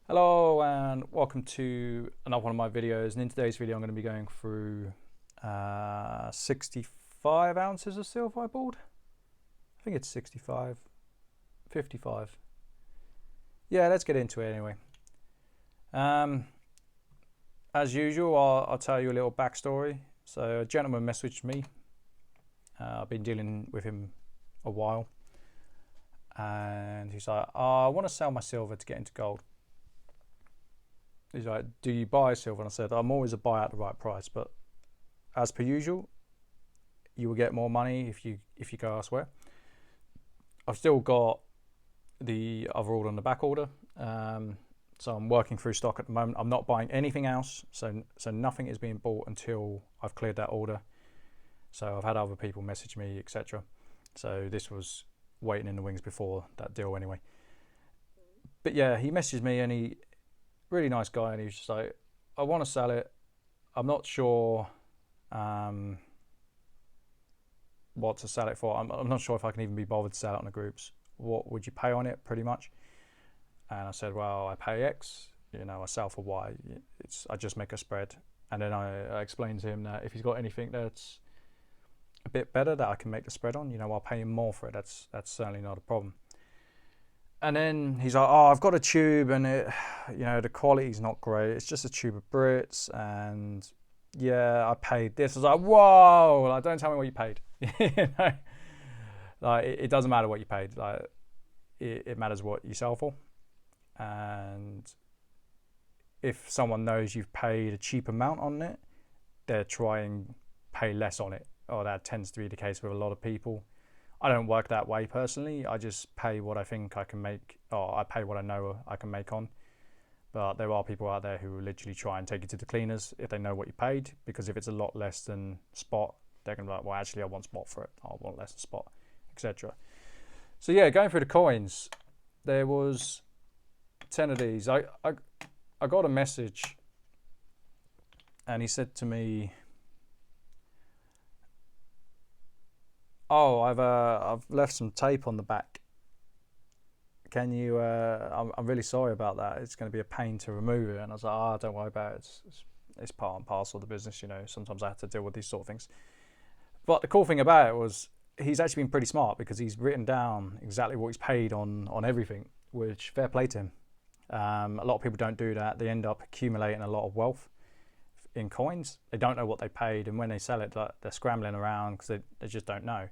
Hello and welcome to another one of my videos, and in today's video I'm going to be going through 65 ounces of silver I bought. I think it's 65, 55. Yeah, let's get into it anyway. As usual, I'll tell you a little backstory. So a gentleman messaged me. I've been dealing with him a while, and he's like, I want to sell my silver to get into gold. He's like, do you buy silver? And I said, I'm always a buy at the right price, but as per usual, you will get more money if you go elsewhere. I've still got the other order on the back order, so I'm working through stock at the moment. I'm not buying anything else, so nothing is being bought until I've cleared that order. So I've had other people message me, etc. So this was waiting in the wings before that deal anyway. But yeah, he messaged me and he. Really nice guy, and he was just like, I want to sell it. I'm not sure what to sell it for. I'm not sure if I can even be bothered to sell it on the groups. What would you pay on it, pretty much? And I said, well, I pay X, I sell for Y. I just make a spread. And then I explained to him that if he's got anything that's a bit better that I can make the spread on, I'll pay him more for it. That's certainly not a problem. And then he's like, oh, I've got a tube and it, the quality's not great. It's just a tube of Brits, and yeah, I paid this. I was like, whoa, like, don't tell me what you paid. Like it doesn't matter what you paid. Like it matters what you sell for. And if someone knows you've paid a cheap amount on it, they'll try and pay less on it. Or that tends to be the case with a lot of people. I don't work that way personally. I just pay what I think I can make, or I pay what I know I can make on. But there are people out there who will literally try and take it to the cleaners if they know what you paid, because if it's a lot less than spot, they're going to be like, well, actually, I want spot for it. I want less than spot, etc. So yeah, going through the coins, there was 10 of these. I got a message, and he said to me, oh, I've left some tape on the back. Can you? I'm really sorry about that. It's going to be a pain to remove it. And I was like, don't worry about it. It's part and parcel of the business. Sometimes I have to deal with these sort of things. But the cool thing about it was he's actually been pretty smart, because he's written down exactly what he's paid on everything, which fair play to him. A lot of people don't do that. They end up accumulating a lot of wealth in coins. They don't know what they paid, and when they sell it, they're scrambling around because they just don't know.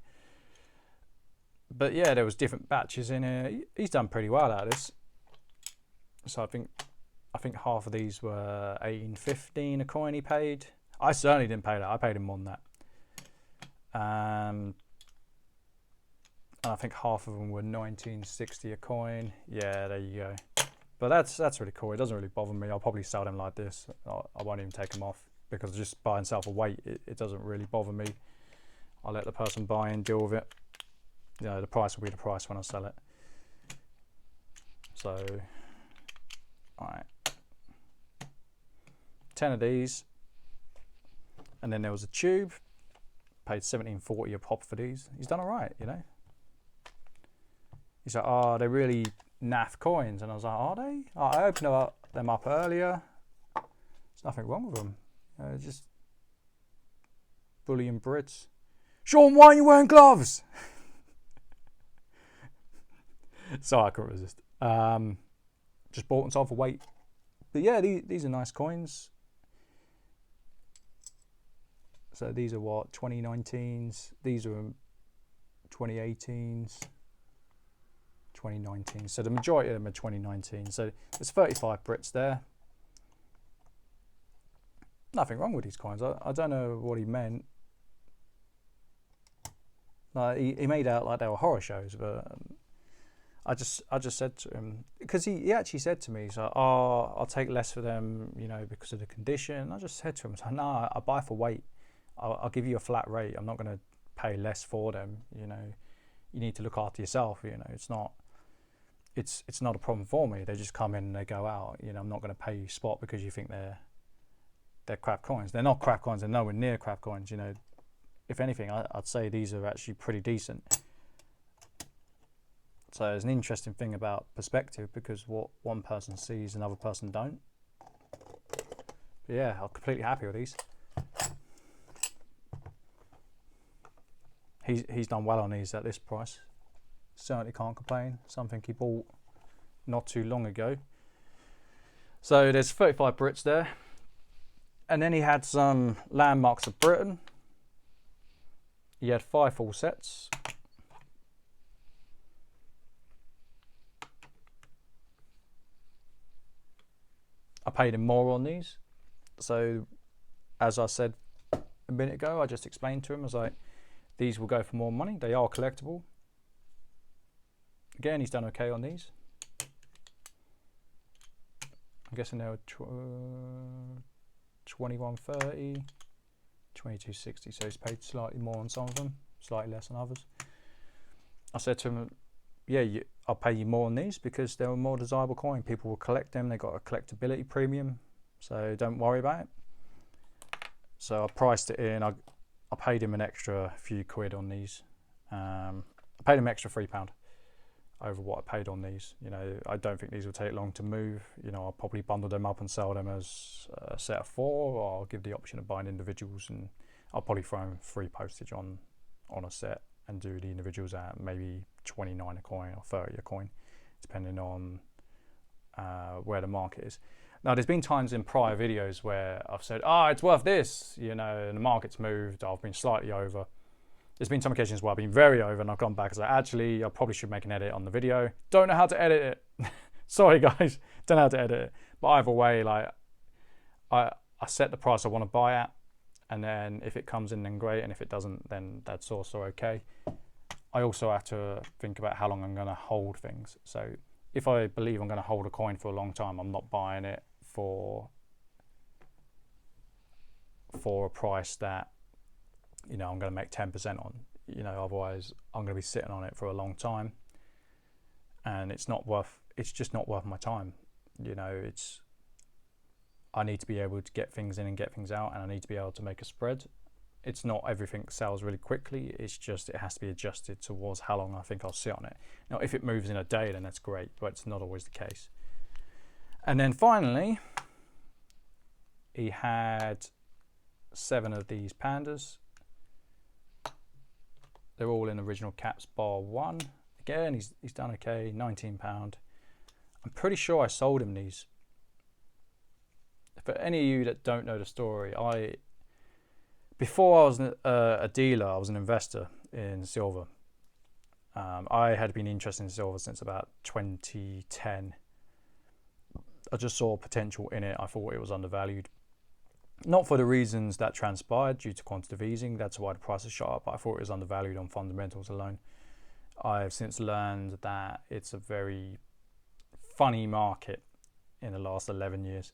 But yeah, there was different batches in here. He's done pretty well out of this. So I think half of these were 18.15 a coin he paid. I certainly didn't pay that. I paid him more than that. And I think half of them were 19.60 a coin. Yeah, there you go. But that's really cool. It doesn't really bother me. I'll probably sell them like this. I won't even take them off, because just buy and sell for weight, it doesn't really bother me. I'll let the person buy and deal with it. The price will be the price when I sell it. So, all right, 10 of these, and then there was a tube. Paid 17.40 a pop for these. He's done all right, He's like, oh, they're really naff coins, and I was like, are they? Oh, I opened them up earlier. There's nothing wrong with them. Just Bullion Brits. Sean, why aren't you wearing gloves? So I couldn't resist. Just bought and sold for weight. But yeah, these are nice coins. So these are what, 2019s. These are 2018s. 2019. So the majority of them are 2019. So there's 35 Brits there. Nothing wrong with these coins. I don't know what he meant. Like he made out like they were horror shows, but I just said to him, because he actually said to me, he's like, oh, I'll take less for them, because of the condition. I just said to him, no, I buy for weight. I'll give you a flat rate. I'm not going to pay less for them. You need to look after yourself. It's not a problem for me. They just come in and they go out. I'm not going to pay you spot because you think they're crap coins. They're not crap coins. They're nowhere near crap coins. If anything, I'd say these are actually pretty decent. So it's an interesting thing about perspective, because what one person sees, another person don't. But yeah, I'm completely happy with these. He's done well on these at this price. Certainly can't complain. Something he bought not too long ago. So there's 35 Brits there. And then he had some Landmarks of Britain. He had 5 full sets. I paid him more on these. So as I said a minute ago, I just explained to him, I was like, these will go for more money. They are collectible. Again, he's done okay on these. I'm guessing they were 21.30, 22.60. So he's paid slightly more on some of them, slightly less on others. I said to him, yeah, I'll pay you more on these because they're a more desirable coin. People will collect them. They got a collectability premium, so don't worry about it. So I priced it in. I paid him an extra few quid on these. I paid him extra £3 over what I paid on these. You know, I don't think these will take long to move. You know, I'll probably bundle them up and sell them as a set of 4, or I'll give the option of buying individuals, and I'll probably throw in free postage on a set and do the individuals at maybe 29 a coin or 30 a coin, depending on where the market is. Now, there's been times in prior videos where I've said, it's worth this, you know, and the market's moved, I've been slightly over. There's been some occasions where I've been very over and I've gone back and said, actually, I probably should make an edit on the video. Don't know how to edit it. Sorry, guys, don't know how to edit it. But either way, like, I set the price I want to buy at, and then if it comes in, then great, and if it doesn't, then that's also okay. I also have to think about how long I'm going to hold things. So if I believe I'm going to hold a coin for a long time, I'm not buying it for a price that, you know, I'm going to make 10% on. You know, otherwise I'm going to be sitting on it for a long time, and it's just not worth my time. You know, I need to be able to get things in and get things out, and I need to be able to make a spread. It's not everything sells really quickly. It's just, it has to be adjusted towards how long I think I'll sit on it. Now, if it moves in a day, then that's great, but it's not always the case. And then finally, he had 7 of these pandas. They're all in original caps bar 1. Again, he's done okay, £19. I'm pretty sure I sold him these. For any of you that don't know the story, before I was a dealer, I was an investor in silver. I had been interested in silver since about 2010. I just saw potential in it. I thought it was undervalued. Not for the reasons that transpired due to quantitative easing. That's why the price has shot up. But I thought it was undervalued on fundamentals alone. I've since learned that it's a very funny market in the last 11 years.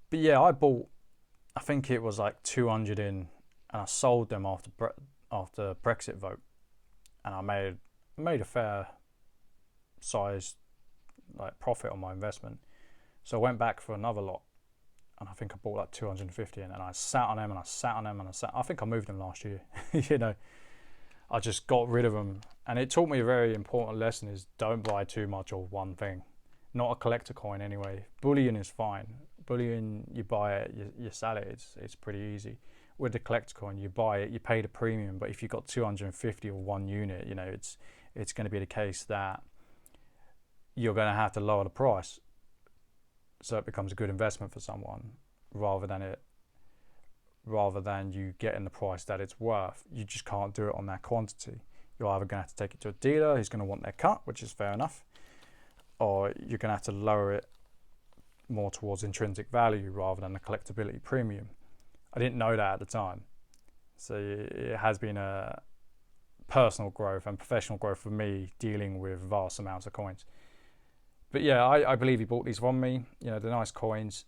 But yeah, I bought, I think it was like 200 in, and I sold them after Brexit vote, and I made a fair sized like profit on my investment. So I went back for another lot, and I think I bought like 250 in, and I sat on them and I sat on them and I think I moved them last year. You know, I just got rid of them, and it taught me a very important lesson: is don't buy too much of one thing. Not a collector coin anyway. Bullion is fine. Bullion, you buy it, you sell it. It's pretty easy. With the collector coin, you buy it, you pay the premium. But if you've got 250 of one unit, you know, it's going to be the case that you're going to have to lower the price, so it becomes a good investment for someone, rather than you getting the price that it's worth. You just can't do it on that quantity. You're either going to have to take it to a dealer who's going to want their cut, which is fair enough, or you're going to have to lower it more towards intrinsic value rather than the collectability premium. I didn't know that at the time. So it has been a personal growth and professional growth for me dealing with vast amounts of coins. But yeah, I believe he bought these from me. You know, they're nice coins.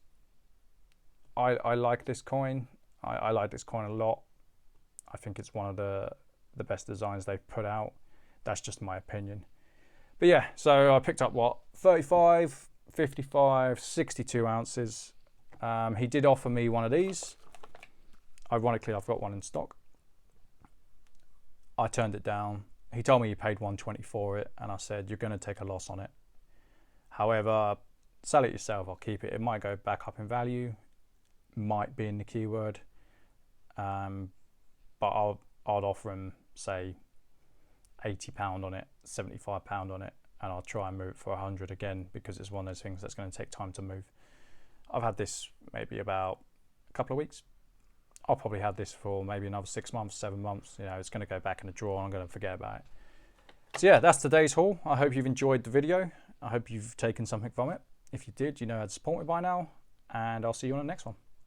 I like this coin. I like this coin a lot. I think it's one of the best designs they've put out. That's just my opinion. But yeah, so I picked up 35, 55, 62 ounces. He did offer me one of these. Ironically, I've got one in stock. I turned it down. He told me he paid 120 for it, and I said, you're going to take a loss on it. However, sell it yourself, I'll keep it. It might go back up in value, might be in the keyword, but I'd offer him, say, £80 on it, £75 on it, and I'll try and move it for 100 again, because it's one of those things that's going to take time to move. I've had this maybe about a couple of weeks. I'll probably have this for maybe another 6 months, 7 months. You know, it's going to go back in the drawer and I'm going to forget about it. So yeah, that's today's haul. I hope you've enjoyed the video. I hope you've taken something from it. If you did, you know how to support me by now, and I'll see you on the next one.